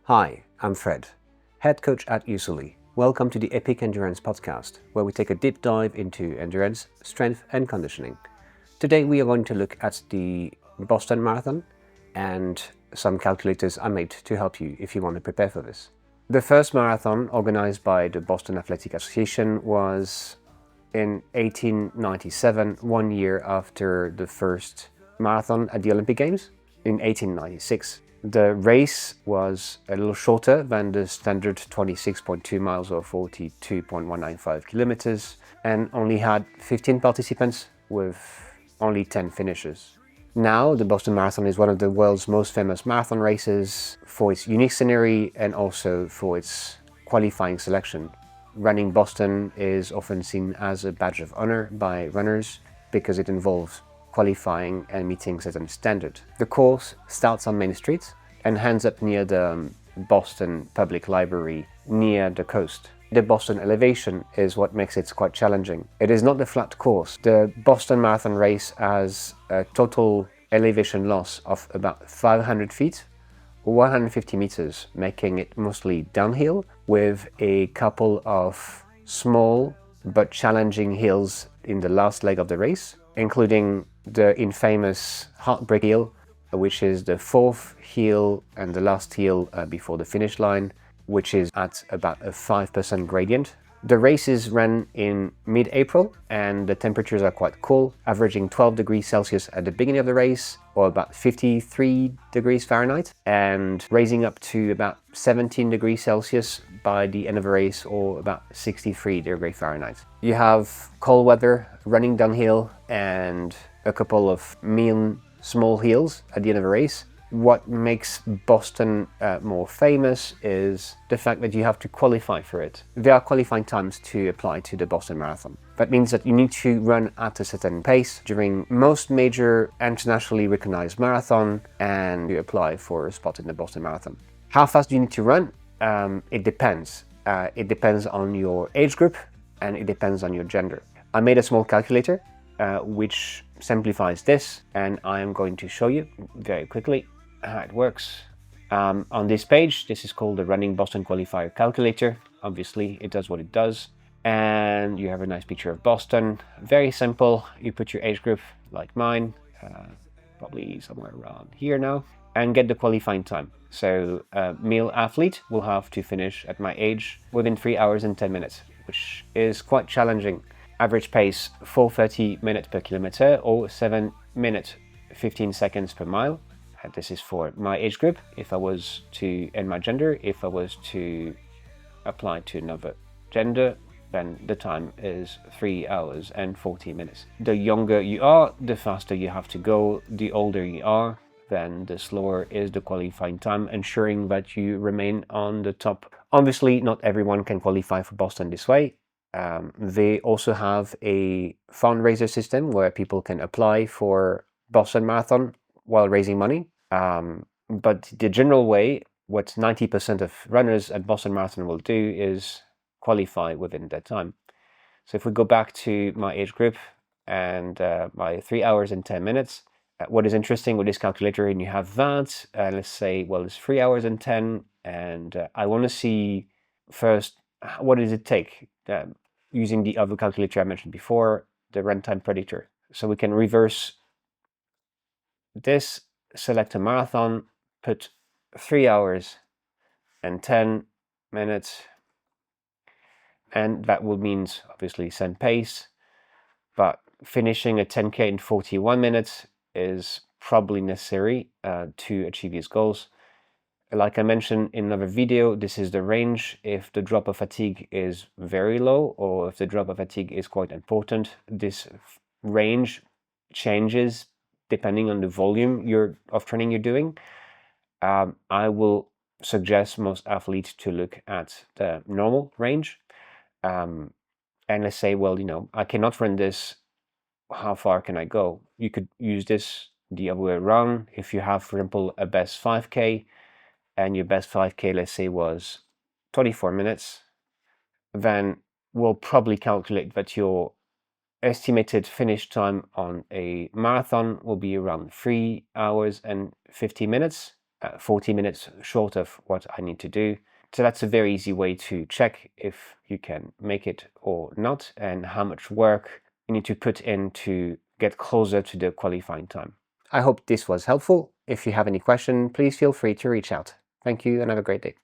Hi, I'm Fred, head coach at USULI. Welcome to the Epic Endurance podcast, where we take a deep dive into endurance, strength and conditioning. Today we are going to look at the Boston Marathon and some calculators I made to help you if you want to prepare for this. The first marathon organized by the Boston Athletic Association was in 1897, 1 year after the first marathon at the Olympic Games in 1896. The race was a little shorter than the standard 26.2 miles or 42.195 kilometers and only had 15 participants with only 10 finishers. Now, the Boston Marathon is one of the world's most famous marathon races for its unique scenery and also for its qualifying selection. Running Boston is often seen as a badge of honor by runners because it involves qualifying and meeting certain standard. The course starts on Main Street and ends up near the Boston Public Library near the coast. The Boston elevation is what makes it quite challenging. It is not a flat course. The Boston Marathon race has a total elevation loss of about 500 feet, 150 meters, making it mostly downhill with a couple of small but challenging hills in the last leg of the race, including the infamous Heartbreak Hill, which is the fourth hill and the last hill before the finish line, which is at about a 5% gradient. The race is run in mid-April and the temperatures are quite cool, averaging 12 degrees Celsius at the beginning of the race, or about 53 degrees Fahrenheit, and raising up to about 17 degrees Celsius by the end of the race, or about 63 degrees Fahrenheit. You have cold weather, running downhill, and a couple of mean small hills at the end of the race. What makes Boston more famous is the fact that you have to qualify for it. There are qualifying times to apply to the Boston Marathon. That means that you need to run at a certain pace during most major internationally recognized marathon and you apply for a spot in the Boston Marathon. How fast do you need to run? It depends. It depends on your age group and it depends on your gender. I made a small calculator which simplifies this, and I am going to show you very quickly how it works. On this page, this is called the Running Boston Qualifier Calculator. Obviously, it does what it does. And you have a nice picture of Boston. Very simple. You put your age group, like mine, probably somewhere around here now, and get the qualifying time. So a male athlete will have to finish at my age within 3 hours and 10 minutes, which is quite challenging. Average pace 4:30 minutes per kilometer or 7 minutes 15 seconds per mile. And this is for my age group. If I was to, and my gender, if I was to apply to another gender, then the time is 3 hours and 40 minutes. The younger you are, the faster you have to go. The older you are, then the slower is the qualifying time, ensuring that you remain on the top. Obviously, not everyone can qualify for Boston this way. They also have a fundraiser system where people can apply for Boston Marathon while raising money. But the general way, what 90% of runners at Boston Marathon will do is qualify within that time. So if we go back to my age group and my 3 hours and 10 minutes, what is interesting with this calculator, and you have that, let's say, well, it's 3 hours and 10, and I want to see first, what does it take? Using the other calculator I mentioned before, the runtime predictor. So we can reverse this, select a marathon, put 3 hours and 10 minutes, and that will mean obviously same pace, but finishing a 10K in 41 minutes is probably necessary to achieve these goals. Like I mentioned in another video, this is the range. If the drop of fatigue is very low or if the drop of fatigue is quite important, this range changes depending on the volume of training you're doing. I will suggest most athletes to look at the normal range. And let's say, well, I cannot run this. How far can I go? You could use this the other way around. If you have, for example, a best 5K, and your best 5K, let's say, was 24 minutes, then we'll probably calculate that your estimated finish time on a marathon will be around 3 hours and 50 minutes. 40 minutes short of what I need to do. So that's a very easy way to check if you can make it or not, and how much work you need to put in to get closer to the qualifying time. I hope this was helpful. If you have any question, please feel free to reach out. Thank you and have a great day.